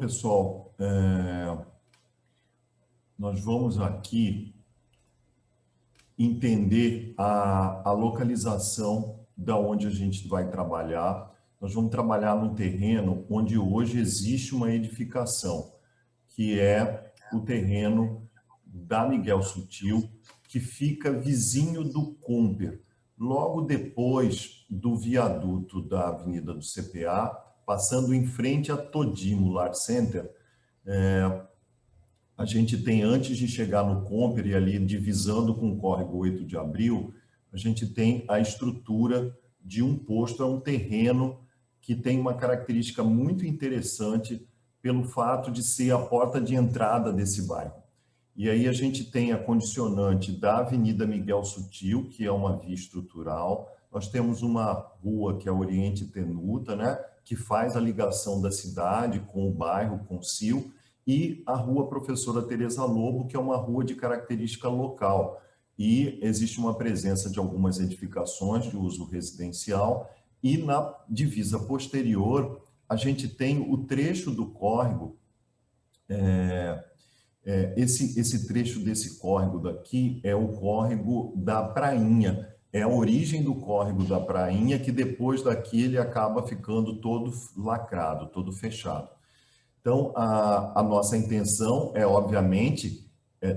pessoal, nós vamos aqui entender a localização da onde a gente vai trabalhar. Nós vamos trabalhar num terreno onde hoje existe uma edificação, que é o terreno da Miguel Sutil, que fica vizinho do Comper, logo depois do viaduto da Avenida do CPA, passando em frente a Todimo Lar Center. A gente tem, antes de chegar no Comper e ali divisando com o córrego 8 de abril, a gente tem a estrutura de um posto, é um terreno que tem uma característica muito interessante pelo fato de ser a porta de entrada desse bairro. E aí a gente tem a condicionante da Avenida Miguel Sutil, que é uma via estrutural. Nós temos uma rua que é a Oriente Tenuta, né, que faz a ligação da cidade com o bairro, com o CIL, e a rua Professora Teresa Lobo, que é uma rua de característica local. E existe uma presença de algumas edificações de uso residencial, e na divisa posterior a gente tem o trecho do córrego. Esse trecho desse córrego daqui é o córrego da Prainha, é a origem do córrego da Prainha, que depois daqui ele acaba ficando todo lacrado, todo fechado. Então, a nossa intenção é, obviamente,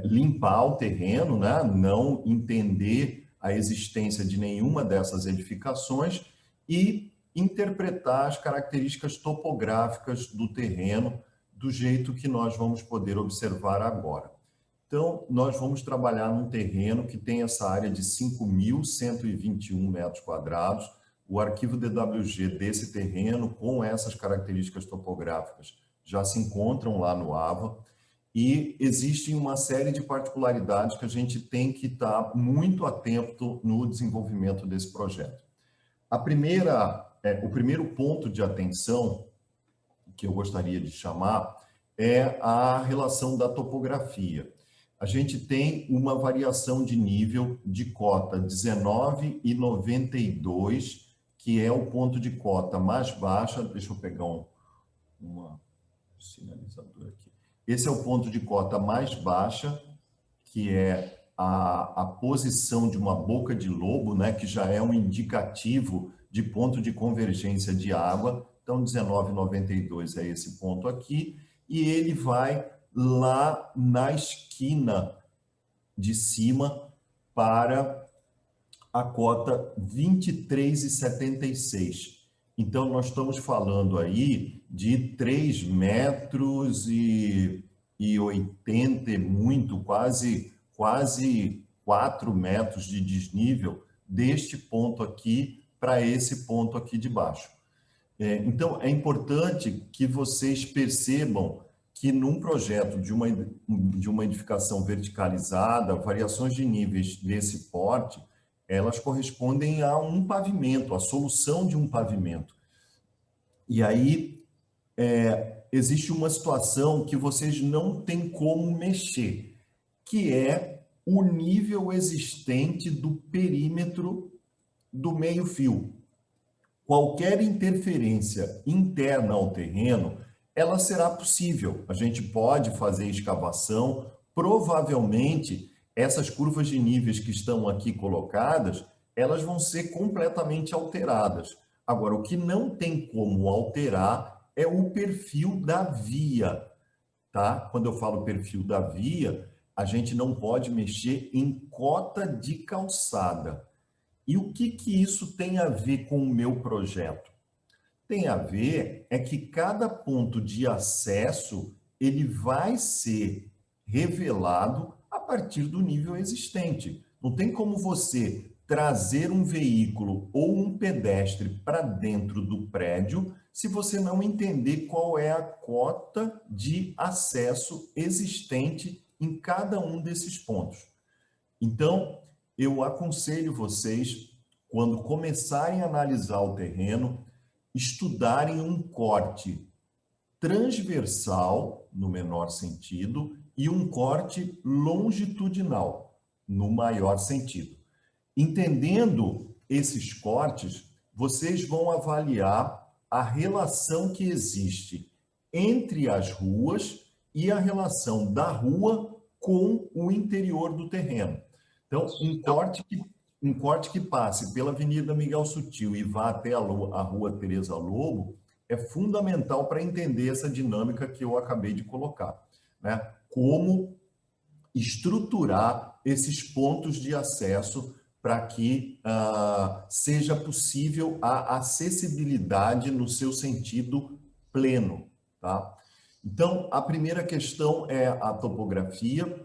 limpar o terreno, né? Não entender a existência de nenhuma dessas edificações e interpretar as características topográficas do terreno do jeito que nós vamos poder observar agora. Então, nós vamos trabalhar num terreno que tem essa área de 5.121 metros quadrados. O arquivo DWG desse terreno, com essas características topográficas, já se encontram lá no AVA, e existem uma série de particularidades que a gente tem que estar muito atento no desenvolvimento desse projeto. O primeiro ponto de atenção que eu gostaria de chamar é a relação da topografia. A gente tem uma variação de nível de cota 19,92, que é o ponto de cota mais baixa. Deixa eu pegar uma sinalizador aqui. Esse é o ponto de cota mais baixa, que é a posição de uma boca de lobo, né, que já é um indicativo de ponto de convergência de água. Então, 19,92 é esse ponto aqui, e ele vai lá na esquina de cima para a cota 23,76. Então, nós estamos falando aí de 3 metros e 80, muito, quase 4 metros de desnível deste ponto aqui para esse ponto aqui de baixo. Então, é importante que vocês percebam que num projeto de uma edificação verticalizada, variações de níveis desse porte, elas correspondem a um pavimento, a solução de um pavimento. E aí, existe uma situação que vocês não têm como mexer, que é o nível existente do perímetro do meio-fio. Qualquer interferência interna ao terreno, ela será possível. A gente pode fazer escavação, provavelmente essas curvas de níveis que estão aqui colocadas, elas vão ser completamente alteradas. Agora, o que não tem como alterar é o perfil da via, tá? Quando eu falo perfil da via, a gente não pode mexer em cota de calçada. E o que isso tem a ver com o meu projeto? Tem a ver é que cada ponto de acesso ele vai ser revelado a partir do nível existente. Não tem como você trazer um veículo ou um pedestre para dentro do prédio se você não entender qual é a cota de acesso existente em cada um desses pontos. Então, eu aconselho vocês, quando começarem a analisar o terreno, estudarem um corte transversal, no menor sentido, e um corte longitudinal, no maior sentido. Entendendo esses cortes, vocês vão avaliar a relação que existe entre as ruas e a relação da rua com o interior do terreno. Então, um corte que passe pela Avenida Miguel Sutil e vá até a Rua Teresa Lobo é fundamental para entender essa dinâmica que eu acabei de colocar, né? Como estruturar esses pontos de acesso para que seja possível a acessibilidade no seu sentido pleno, tá? Então, a primeira questão é a topografia.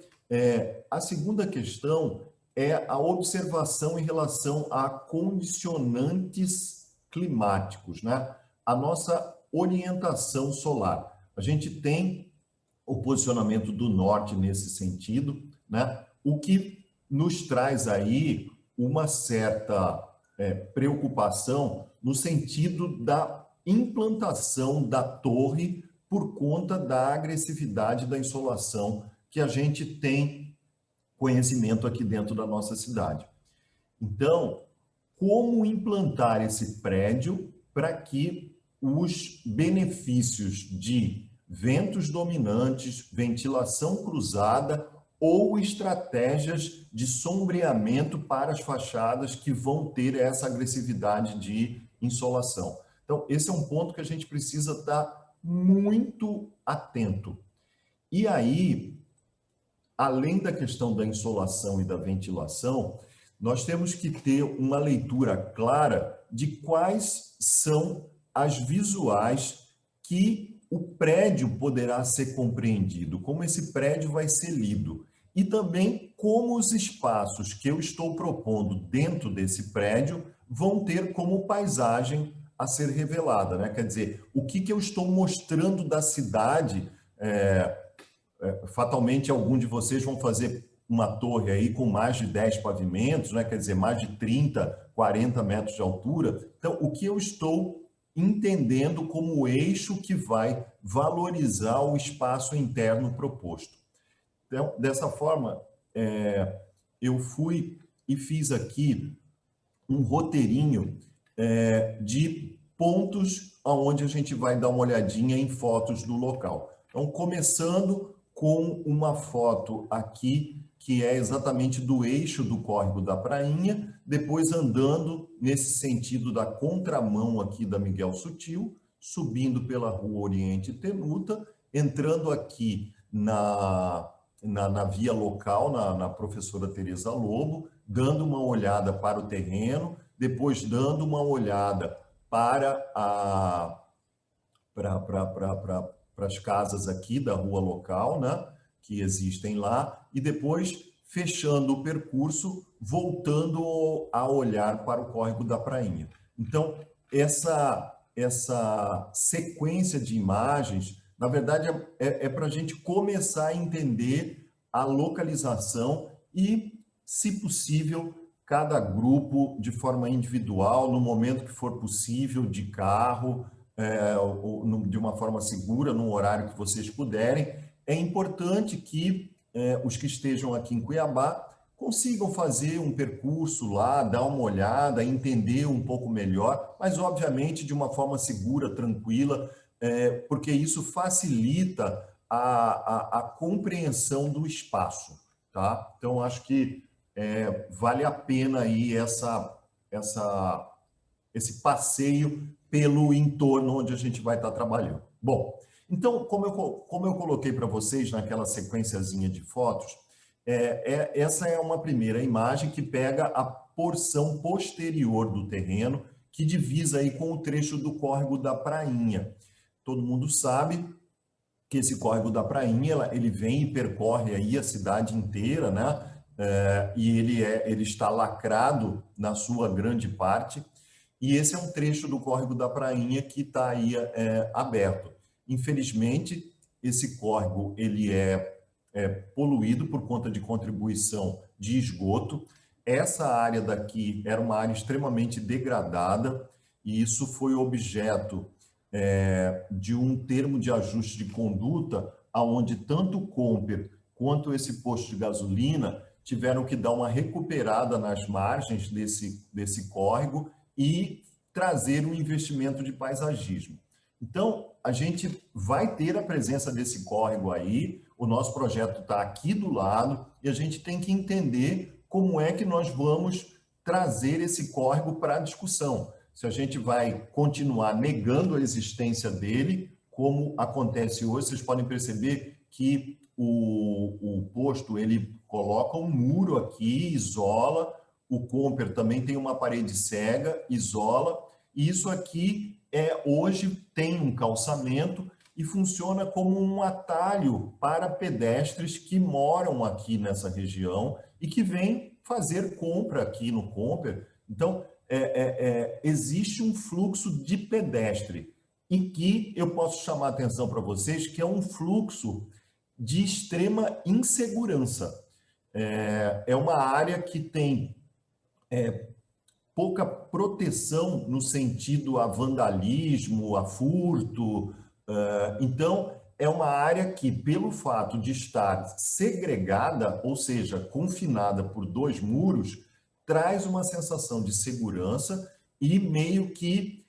A segunda questão é a observação em relação a condicionantes climáticos, né? A nossa orientação solar. A gente tem o posicionamento do norte nesse sentido, né? O que nos traz aí uma certa preocupação no sentido da implantação da torre por conta da agressividade da insolação que a gente tem conhecimento aqui dentro da nossa cidade. Então, como implantar esse prédio para que os benefícios de ventos dominantes, ventilação cruzada ou estratégias de sombreamento para as fachadas que vão ter essa agressividade de insolação. Então, esse é um ponto que a gente precisa estar muito atento. E aí, além da questão da insolação e da ventilação, nós temos que ter uma leitura clara de quais são as visuais que o prédio poderá ser compreendido, como esse prédio vai ser lido, e também como os espaços que eu estou propondo dentro desse prédio vão ter como paisagem a ser revelada, né? Quer dizer, o que eu estou mostrando da cidade. Fatalmente, algum de vocês vão fazer uma torre aí com mais de 10 pavimentos, né? Quer dizer, mais de 30, 40 metros de altura. Então, o que eu estou entendendo como o eixo que vai valorizar o espaço interno proposto. Então, dessa forma, eu fui e fiz aqui um roteirinho de pontos onde a gente vai dar uma olhadinha em fotos do local. Então, começando com uma foto aqui, que é exatamente do eixo do Córrego da Prainha, depois andando nesse sentido da contramão aqui da Miguel Sutil, subindo pela Rua Oriente Tenuta, entrando aqui na via local, na Professora Teresa Lobo, dando uma olhada para o terreno, depois dando uma olhada para as casas aqui da rua local, né, que existem lá, e depois fechando o percurso, voltando a olhar para o Córrego da Prainha. Então, essa sequência de imagens, na verdade, é para a gente começar a entender a localização e, se possível, cada grupo de forma individual, no momento que for possível, de carro, de uma forma segura, num horário que vocês puderem. É importante que os que estejam aqui em Cuiabá consigam fazer um percurso lá, dar uma olhada, entender um pouco melhor, mas obviamente de uma forma segura, tranquila, porque isso facilita a compreensão do espaço, tá? Então, acho que vale a pena aí esse passeio pelo entorno onde a gente vai estar trabalhando. Bom, então, como eu coloquei para vocês naquela sequenciazinha de fotos, essa é uma primeira imagem que pega a porção posterior do terreno que divisa aí com o trecho do Córrego da Prainha. Todo mundo sabe que esse Córrego da Prainha, ele vem e percorre aí a cidade inteira, né? E ele está lacrado na sua grande parte, e esse é um trecho do Córrego da Prainha que está aí aberto. Infelizmente, esse córrego ele é poluído por conta de contribuição de esgoto. Essa área daqui era uma área extremamente degradada, e isso foi objeto de um termo de ajuste de conduta, onde tanto o Comper quanto esse posto de gasolina tiveram que dar uma recuperada nas margens desse córrego e trazer um investimento de paisagismo. Então, a gente vai ter a presença desse córrego aí, o nosso projeto está aqui do lado, e a gente tem que entender como é que nós vamos trazer esse córrego para a discussão. Se a gente vai continuar negando a existência dele, como acontece hoje, vocês podem perceber que o posto ele coloca um muro aqui, isola, o Comper também tem uma parede cega, isola, e isso aqui hoje tem um calçamento e funciona como um atalho para pedestres que moram aqui nessa região e que vêm fazer compra aqui no Comper. Então, existe um fluxo de pedestre e que eu posso chamar a atenção para vocês que é um fluxo de extrema insegurança. É uma área que tem pouca proteção no sentido a vandalismo, a furto. Então, é uma área que, pelo fato de estar segregada, ou seja, confinada por 2 muros, traz uma sensação de segurança e meio que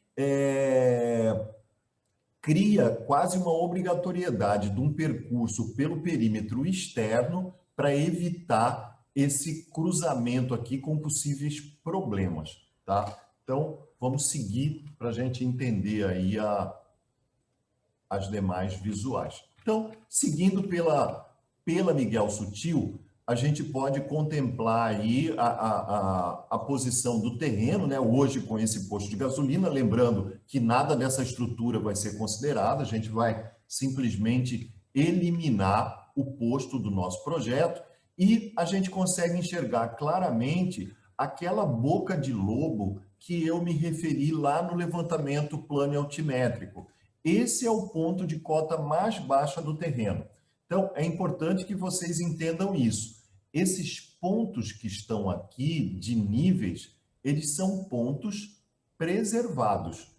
cria quase uma obrigatoriedade de um percurso pelo perímetro externo para evitar esse cruzamento aqui com possíveis problemas, tá? Então, vamos seguir para a gente entender aí as demais visuais. Então, seguindo pela Miguel Sutil, a gente pode contemplar aí a posição do terreno, né? Hoje com esse posto de gasolina, lembrando que nada dessa estrutura vai ser considerada, a gente vai simplesmente eliminar o posto do nosso projeto e a gente consegue enxergar claramente aquela boca de lobo que eu me referi lá no levantamento plano altimétrico. Esse é o ponto de cota mais baixa do terreno. Então, é importante que vocês entendam isso. Esses pontos que estão aqui de níveis, eles são pontos preservados.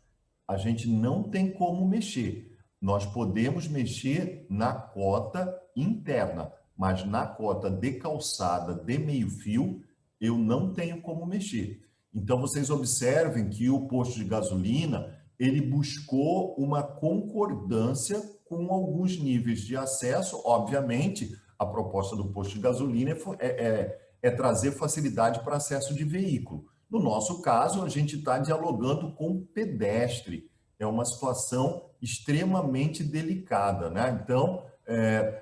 A gente não tem como mexer. Nós podemos mexer na cota interna, mas na cota de calçada de meio fio, eu não tenho como mexer. Então, vocês observem que o posto de gasolina, ele buscou uma concordância com alguns níveis de acesso. Obviamente, a proposta do posto de gasolina é trazer facilidade para acesso de veículo. No nosso caso, a gente está dialogando com pedestre. É uma situação extremamente delicada, né? Então,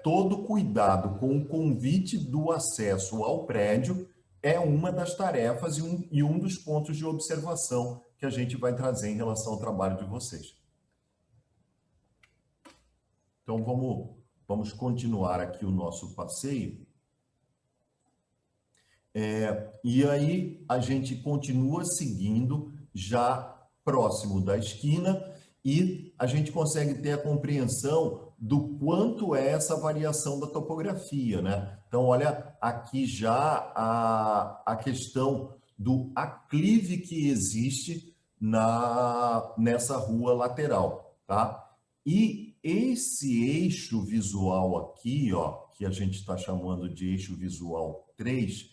todo cuidado com o convite do acesso ao prédio é uma das tarefas e um dos pontos de observação que a gente vai trazer em relação ao trabalho de vocês. Então, vamos continuar aqui o nosso passeio. E aí, a gente continua seguindo já próximo da esquina e a gente consegue ter a compreensão do quanto é essa variação da topografia, né? Então, olha aqui já a questão do aclive que existe nessa rua lateral, tá? E esse eixo visual aqui, ó, que a gente está chamando de eixo visual 3,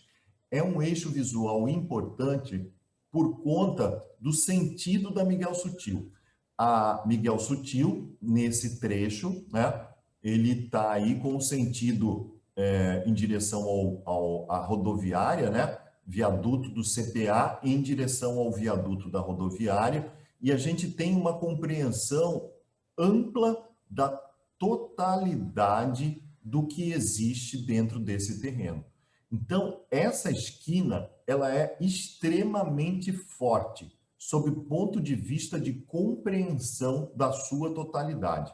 é um eixo visual importante por conta do sentido da Miguel Sutil. A Miguel Sutil, nesse trecho, né, ele está aí com o sentido em direção à rodoviária, né, viaduto do CPA em direção ao viaduto da rodoviária, e a gente tem uma compreensão ampla da totalidade do que existe dentro desse terreno. Então, essa esquina, ela é extremamente forte, sob o ponto de vista de compreensão da sua totalidade.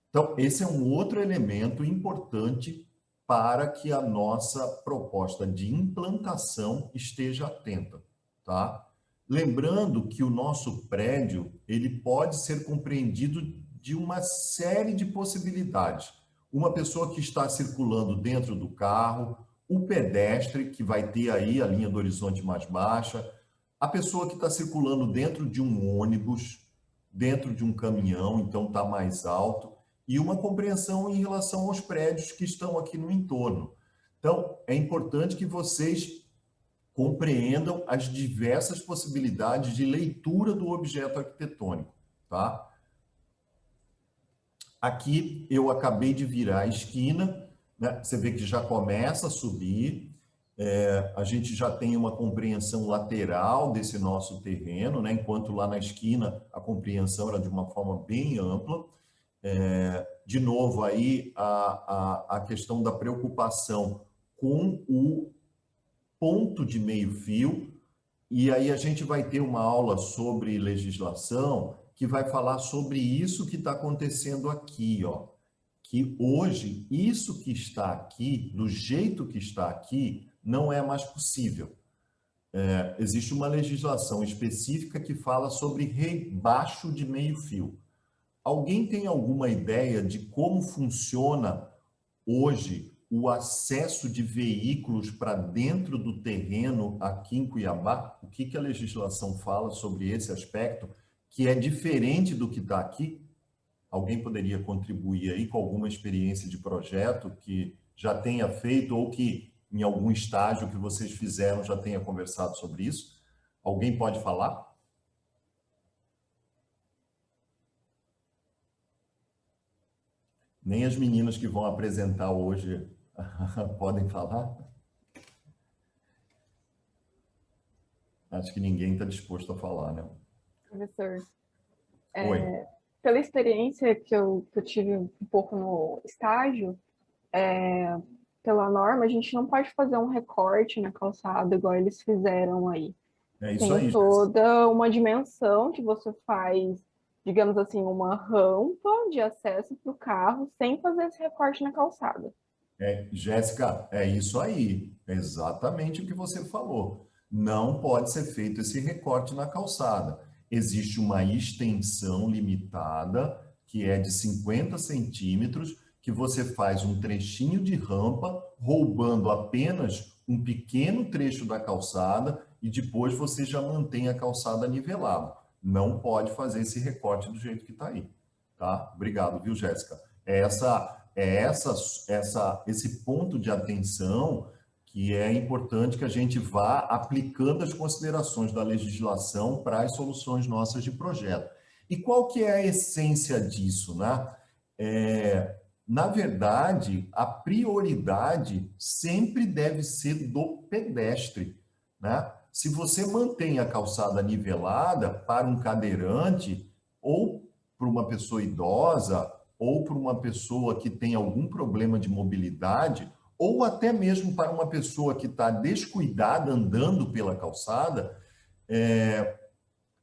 Então, esse é um outro elemento importante para que a nossa proposta de implantação esteja atenta, tá? Lembrando que o nosso prédio, ele pode ser compreendido de uma série de possibilidades. Uma pessoa que está circulando dentro do carro, o pedestre, que vai ter aí a linha do horizonte mais baixa, a pessoa que está circulando dentro de um ônibus, dentro de um caminhão, então está mais alto, e uma compreensão em relação aos prédios que estão aqui no entorno. Então, é importante que vocês compreendam as diversas possibilidades de leitura do objeto arquitetônico, tá? Aqui eu acabei de virar a esquina, né? Você vê que já começa a subir, a gente já tem uma compreensão lateral desse nosso terreno, né? Enquanto lá na esquina a compreensão era de uma forma bem ampla. De novo, aí a questão da preocupação com o ponto de meio-fio, e aí a gente vai ter uma aula sobre legislação que vai falar sobre isso que está acontecendo aqui, ó. Que hoje, isso que está aqui, do jeito que está aqui, não é mais possível. Existe uma legislação específica que fala sobre rebaixo de meio-fio. Alguém tem alguma ideia de como funciona hoje o acesso de veículos para dentro do terreno aqui em Cuiabá? O que a legislação fala sobre esse aspecto, que é diferente do que está aqui? Alguém poderia contribuir aí com alguma experiência de projeto que já tenha feito ou que em algum estágio que vocês fizeram já tenha conversado sobre isso? Alguém pode falar? Nem as meninas que vão apresentar hoje podem falar? Acho que ninguém está disposto a falar, né? Professor, Oi. pela experiência que eu tive um pouco no estágio, pela norma, a gente não pode fazer um recorte na calçada igual eles fizeram aí. É isso Tem aí, Jéssica. toda uma dimensão que você faz, digamos assim, uma rampa de acesso para o carro sem fazer esse recorte na calçada. Jéssica, é isso aí. É exatamente o que você falou. Não pode ser feito esse recorte na calçada. Existe uma extensão limitada, que é de 50 centímetros, que você faz um trechinho de rampa, roubando apenas um pequeno trecho da calçada e depois você já mantém a calçada nivelada. Não pode fazer esse recorte do jeito que está aí. Tá? Obrigado, viu, Jéssica? Esse ponto de atenção que é importante que a gente vá aplicando as considerações da legislação para as soluções nossas de projeto. E qual que é a essência disso, né? Na verdade, a prioridade sempre deve ser do pedestre, né? Se você mantém a calçada nivelada para um cadeirante ou para uma pessoa idosa ou para uma pessoa que tem algum problema de mobilidade, ou até mesmo para uma pessoa que está descuidada andando pela calçada, é,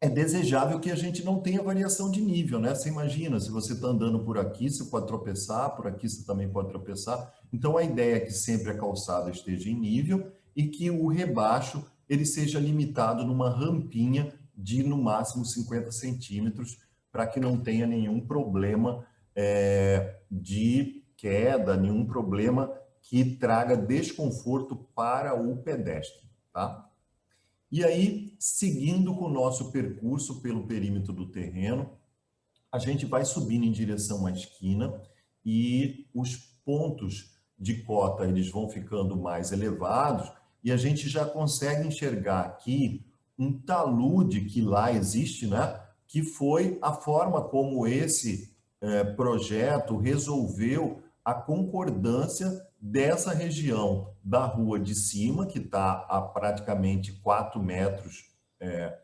é desejável que a gente não tenha variação de nível, né? Você imagina, se você está andando por aqui, você pode tropeçar, por aqui você também pode tropeçar. Então, a ideia é que sempre a calçada esteja em nível e que o rebaixo ele seja limitado numa rampinha de, no máximo, 50 centímetros, para que não tenha nenhum problema de queda, nenhum problema que traga desconforto para o pedestre, tá? E aí, seguindo com o nosso percurso pelo perímetro do terreno, a gente vai subindo em direção à esquina e os pontos de cota eles vão ficando mais elevados e a gente já consegue enxergar aqui um talude que lá existe, né? Que foi a forma como esse projeto resolveu a concordância dessa região da rua de cima, que está a praticamente 4 metros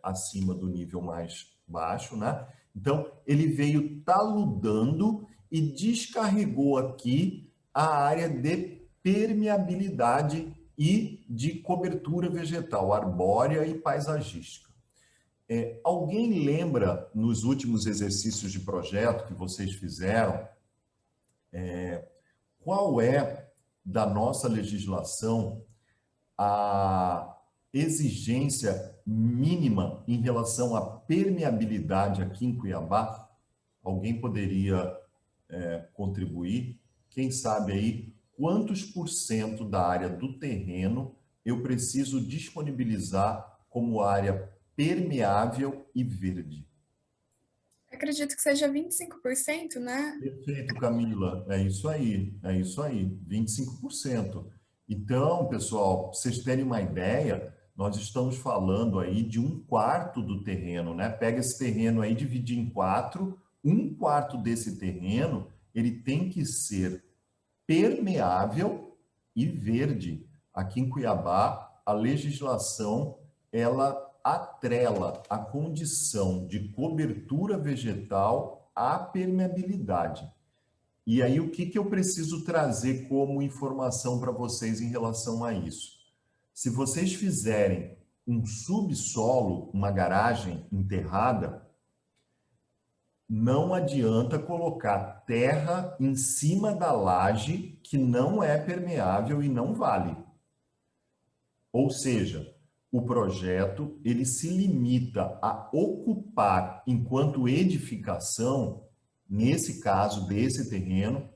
acima do nível mais baixo, né? Então, ele veio taludando e descarregou aqui a área de permeabilidade e de cobertura vegetal, arbórea e paisagística. Alguém lembra, nos últimos exercícios de projeto que vocês fizeram, qual é, da nossa legislação, a exigência mínima em relação à permeabilidade aqui em Cuiabá? Alguém poderia contribuir? Quem sabe aí quantos por cento da área do terreno eu preciso disponibilizar como área permeável e verde? Acredito que seja 25%, né? Perfeito, Camila. É isso aí, 25%. Então, pessoal, pra vocês terem uma ideia, nós estamos falando aí de um quarto do terreno, né? Pega esse terreno aí, divide em quatro, um quarto desse terreno, ele tem que ser permeável e verde. Aqui em Cuiabá, a legislação, ela atrela a condição de cobertura vegetal à permeabilidade. E aí, o que eu preciso trazer como informação para vocês em relação a isso? Se vocês fizerem um subsolo, uma garagem enterrada, não adianta colocar terra em cima da laje que não é permeável e não vale. Ou seja, o projeto ele se limita a ocupar, enquanto edificação, nesse caso desse terreno,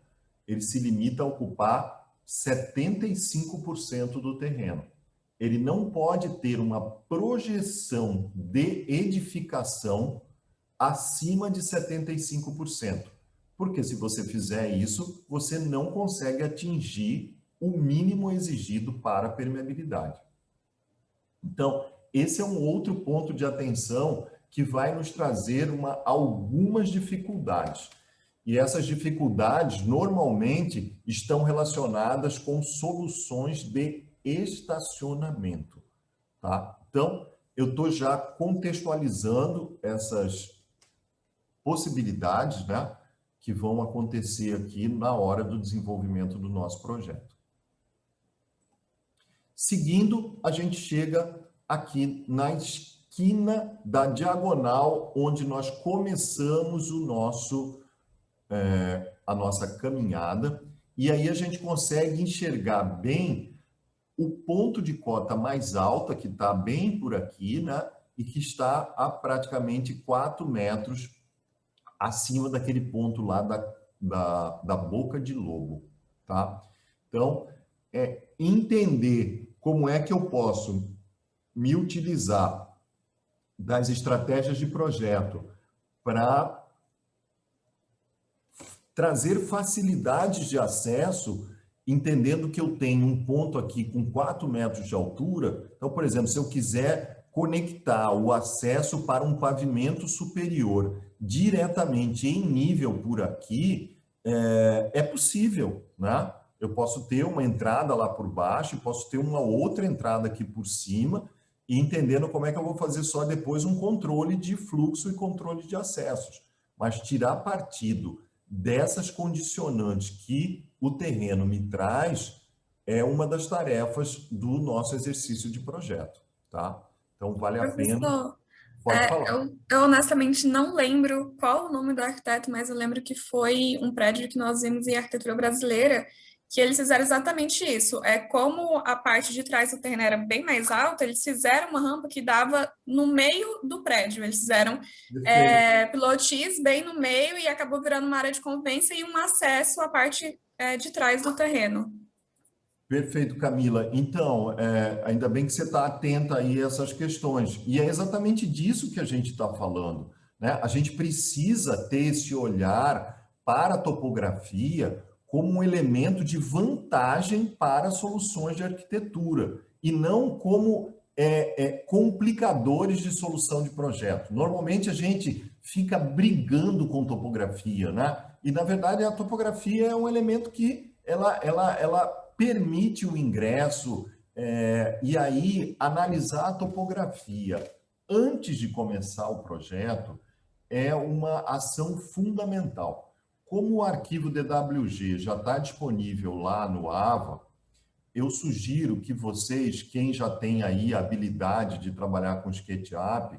ele se limita a ocupar 75% do terreno. Ele não pode ter uma projeção de edificação acima de 75%. Porque se você fizer isso, você não consegue atingir o mínimo exigido para a permeabilidade. Então, esse é um outro ponto de atenção que vai nos trazer algumas dificuldades. E essas dificuldades, normalmente, estão relacionadas com soluções de estacionamento. Tá? Então, eu estou já contextualizando essas possibilidades, né, que vão acontecer aqui na hora do desenvolvimento do nosso projeto. Seguindo, a gente chega aqui na esquina da diagonal, onde nós começamos a nossa caminhada, e aí a gente consegue enxergar bem o ponto de cota mais alta, que está bem por aqui, né? E que está a praticamente 4 metros acima daquele ponto lá da boca de lobo, tá? Então, entender como é que eu posso me utilizar das estratégias de projeto para trazer facilidades de acesso, entendendo que eu tenho um ponto aqui com 4 metros de altura. Então, por exemplo, se eu quiser conectar o acesso para um pavimento superior diretamente em nível por aqui, é possível, né? Eu posso ter uma entrada lá por baixo, posso ter uma outra entrada aqui por cima, e entendendo como é que eu vou fazer só depois um controle de fluxo e controle de acessos. Mas tirar partido dessas condicionantes que o terreno me traz é uma das tarefas do nosso exercício de projeto, tá? Então, vale a pena. Professor, Pode falar. eu honestamente não lembro qual o nome do arquiteto, mas eu lembro que foi um prédio que nós vimos em arquitetura brasileira, que eles fizeram exatamente isso. Como a parte de trás do terreno era bem mais alta, eles fizeram uma rampa que dava no meio do prédio. Eles fizeram pilotis bem no meio e acabou virando uma área de convivência e um acesso à parte de trás do terreno. Perfeito, Camila. Então, ainda bem que você está atenta aí a essas questões. E é exatamente disso que a gente está falando, né? A gente precisa ter esse olhar para a topografia como um elemento de vantagem para soluções de arquitetura e não como complicadores de solução de projeto. Normalmente a gente fica brigando com topografia, né? E na verdade a topografia é um elemento que ela permite o ingresso, e aí analisar a topografia antes de começar o projeto é uma ação fundamental. Como o arquivo DWG já está disponível lá no AVA, eu sugiro que vocês, quem já tem aí a habilidade de trabalhar com SketchUp,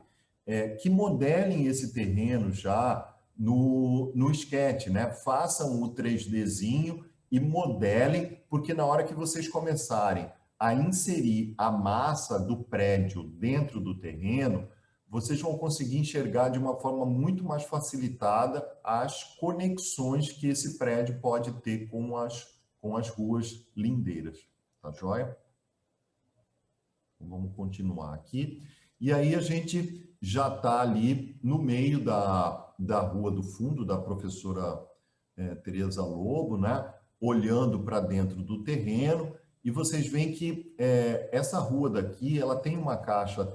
que modelem esse terreno já no Sketch, né? Façam o 3Dzinho e modelem, porque na hora que vocês começarem a inserir a massa do prédio dentro do terreno, vocês vão conseguir enxergar de uma forma muito mais facilitada as conexões que esse prédio pode ter com as ruas lindeiras. Tá joia? Então, vamos continuar aqui. E aí a gente já está ali no meio da rua do fundo, da professora Tereza Lobo, né? Olhando para dentro do terreno, e vocês veem que essa rua daqui, ela tem uma caixa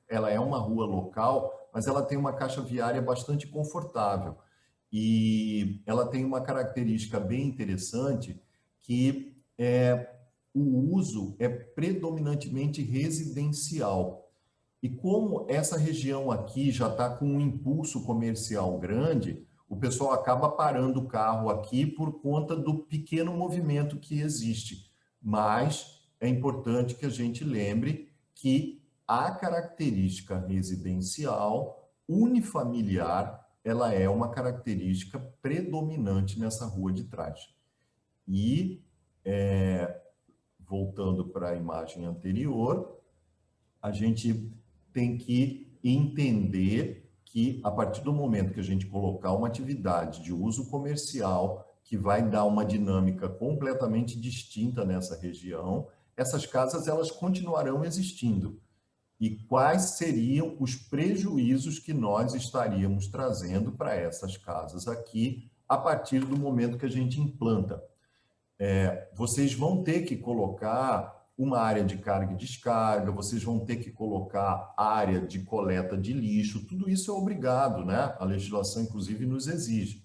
ela é uma rua local, mas ela tem uma caixa viária bastante confortável. e ela tem uma característica bem interessante, que o uso é predominantemente residencial. E como essa região aqui já está com um impulso comercial grande, o pessoal acaba parando o carro aqui por conta do pequeno movimento que existe. Mas é importante que a gente lembre que a característica residencial unifamiliar, ela é uma característica predominante nessa rua de trás. E, voltando para a imagem anterior, a gente tem que entender que, a partir do momento que a gente colocar uma atividade de uso comercial, que vai dar uma dinâmica completamente distinta nessa região, essas casas elas continuarão existindo. E quais seriam os prejuízos que nós estaríamos trazendo para essas casas aqui, a partir do momento que a gente implanta? Vocês vão ter que colocar uma área de carga e descarga, vocês vão ter que colocar área de coleta de lixo, tudo isso é obrigado, né? A legislação, inclusive, nos exige.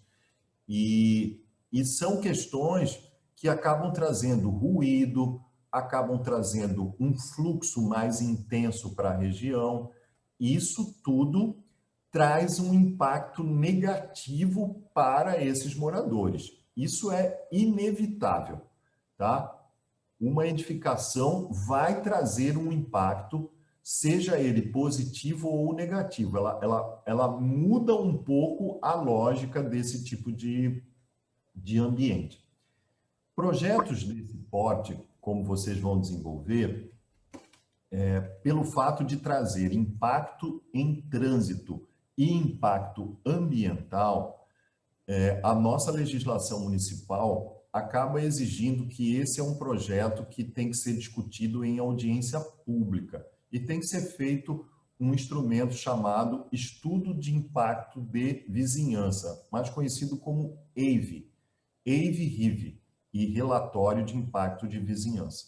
E são questões que acabam trazendo ruído, acabam trazendo um fluxo mais intenso para a região. Isso tudo traz um impacto negativo para esses moradores. Isso é inevitável, tá? Uma edificação vai trazer um impacto, seja ele positivo ou negativo. Ela muda um pouco a lógica desse tipo de ambiente. Projetos desse porte, como vocês vão desenvolver, pelo fato de trazer impacto em trânsito e impacto ambiental, a nossa legislação municipal acaba exigindo que esse é um projeto que tem que ser discutido em audiência pública e tem que ser feito um instrumento chamado Estudo de Impacto de Vizinhança, mais conhecido como EIV, EIV-RIV, e Relatório de Impacto de Vizinhança.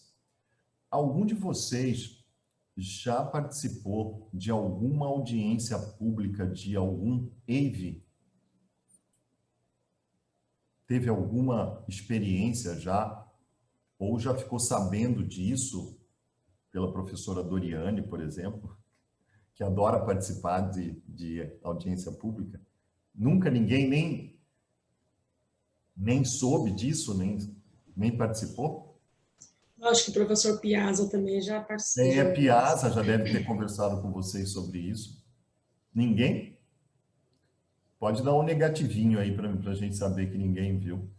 Algum de vocês já participou de alguma audiência pública de algum EIV? Teve alguma experiência já, ou já ficou sabendo disso pela professora Doriane, por exemplo, que adora participar de audiência pública? Nunca ninguém nem soube disso, nem participou? Acho que o professor Piazza também já participou. Piazza já deve ter conversado com vocês sobre isso. Ninguém? Pode dar um negativinho aí para a gente saber que ninguém viu.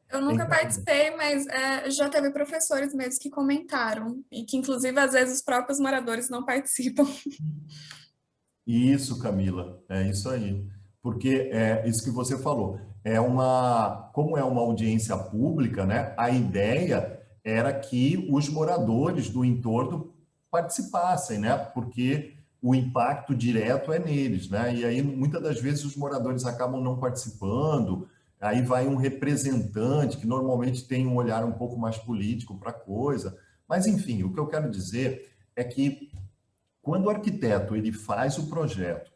Eu nunca participei, mas já teve professores mesmo que comentaram, e que, inclusive, às vezes, os próprios moradores não participam. Isso, Camila, é isso aí. Porque é isso que você falou. Como é uma audiência pública, né? A ideia era que os moradores do entorno participassem, né? Porque o impacto direto é neles, né? E aí, muitas das vezes, os moradores acabam não participando, aí vai um representante, que normalmente tem um olhar um pouco mais político para a coisa. Mas, enfim, o que eu quero dizer é que, quando o arquiteto ele faz o projeto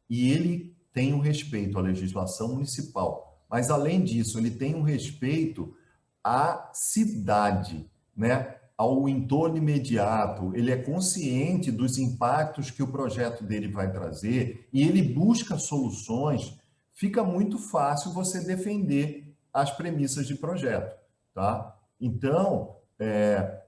e ele tem um respeito à legislação municipal, mas, além disso, ele tem um respeito à cidade, né? Ao entorno imediato, ele é consciente dos impactos que o projeto dele vai trazer e ele busca soluções, fica muito fácil você defender as premissas de projeto, tá? Então,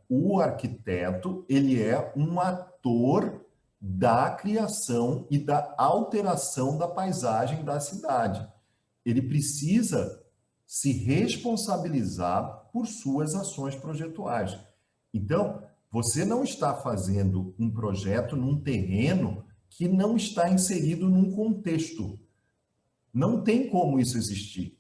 o arquiteto, ele é um ator da criação e da alteração da paisagem da cidade. Ele precisa se responsabilizar por suas ações projetuais. Então, você não está fazendo um projeto num terreno que não está inserido num contexto. Não tem como isso existir.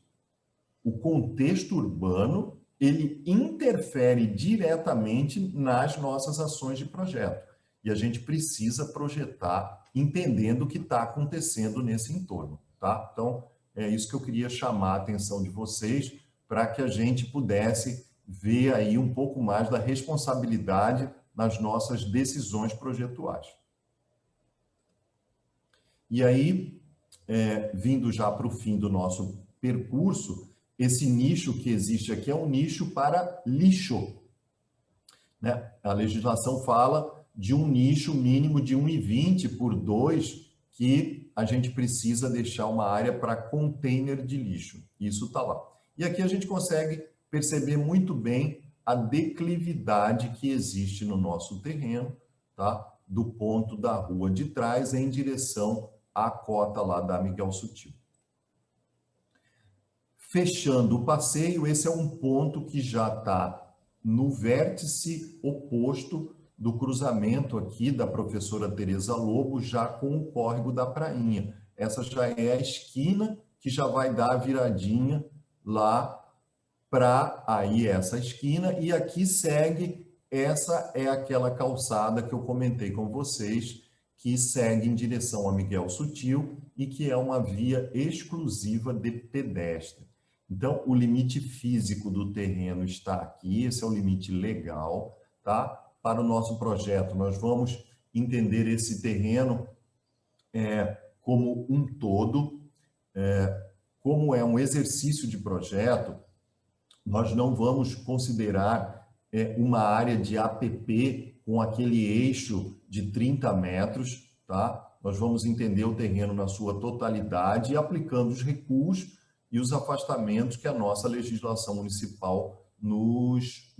O contexto urbano, ele interfere diretamente nas nossas ações de projeto. E a gente precisa projetar entendendo o que está acontecendo nesse entorno, tá? Então, é isso que eu queria chamar a atenção de vocês, para que a gente pudesse ver aí um pouco mais da responsabilidade nas nossas decisões projetuais. E aí, vindo já para o fim do nosso percurso, esse nicho que existe aqui é um nicho para lixo, né? A legislação fala de um nicho mínimo de 1,20 por 2 que a gente precisa deixar uma área para container de lixo. Isso está lá. E aqui a gente consegue perceber muito bem a declividade que existe no nosso terreno, tá? Do ponto da rua de trás em direção à cota lá da Miguel Sutil. Fechando o passeio, esse é um ponto que já está no vértice oposto do cruzamento aqui da professora Tereza Lobo, já com o córrego da Prainha. Essa já é a esquina que já vai dar a viradinha lá para aí essa esquina, e aqui segue, essa é aquela calçada que eu comentei com vocês, que segue em direção a Miguel Sutil e que é uma via exclusiva de pedestre. Então, o limite físico do terreno está aqui, esse é o limite legal, tá? Para o nosso projeto, nós vamos entender esse terreno como um todo, como é um exercício de projeto, nós não vamos considerar uma área de APP com aquele eixo de 30 metros, tá? Nós vamos entender o terreno na sua totalidade e aplicando os recuos e os afastamentos que a nossa legislação municipal nos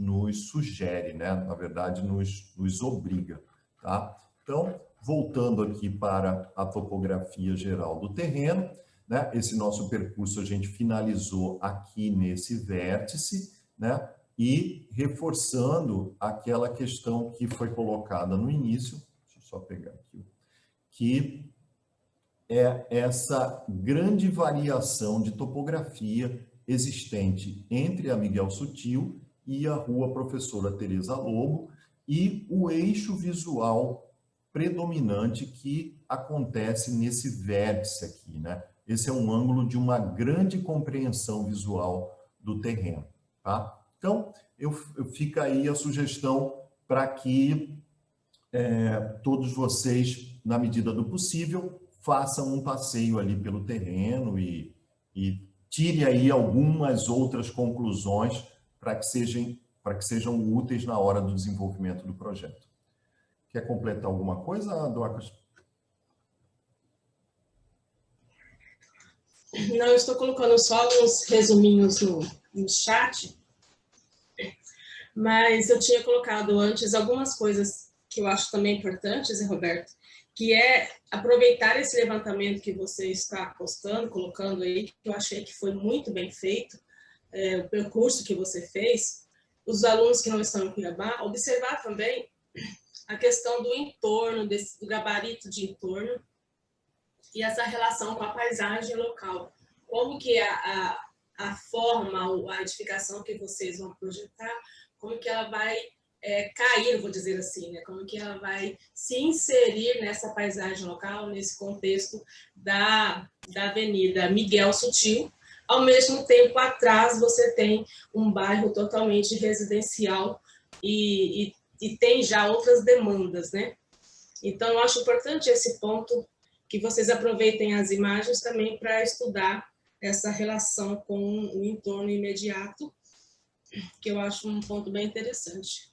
sugere, né? Na verdade, nos obriga, tá? Então, voltando aqui para a topografia geral do terreno, né? Esse nosso percurso a gente finalizou aqui nesse vértice, né? E reforçando aquela questão que foi colocada no início, deixa eu só pegar aqui, que é essa grande variação de topografia existente entre a Miguel Sutil e a Rua Professora Tereza Lobo e o eixo visual predominante que acontece nesse vértice aqui, né? Esse é um ângulo de uma grande compreensão visual do terreno, tá? Então, fica aí a sugestão para que todos vocês, na medida do possível, façam um passeio ali pelo terreno e tire aí algumas outras conclusões para que sejam úteis na hora do desenvolvimento do projeto. Quer completar alguma coisa, Dorcas? Não, eu estou colocando só uns resuminhos no chat, mas eu tinha colocado antes algumas coisas que eu acho também importantes, Roberto, que é aproveitar esse levantamento que você está postando, colocando aí, que eu achei que foi muito bem feito, o percurso que você fez, os alunos que não estão em Cuiabá, observar também a questão do entorno, do gabarito de entorno, e essa relação com a paisagem local. Como que a forma, a edificação que vocês vão projetar, como que ela vai cair, vou dizer assim, né? Como que ela vai se inserir nessa paisagem local, nesse contexto da Avenida Miguel Sutil. Ao mesmo tempo, atrás você tem um bairro totalmente residencial e tem já outras demandas, né? Então, eu acho importante esse ponto, que vocês aproveitem as imagens também para estudar essa relação com o entorno imediato, que eu acho um ponto bem interessante.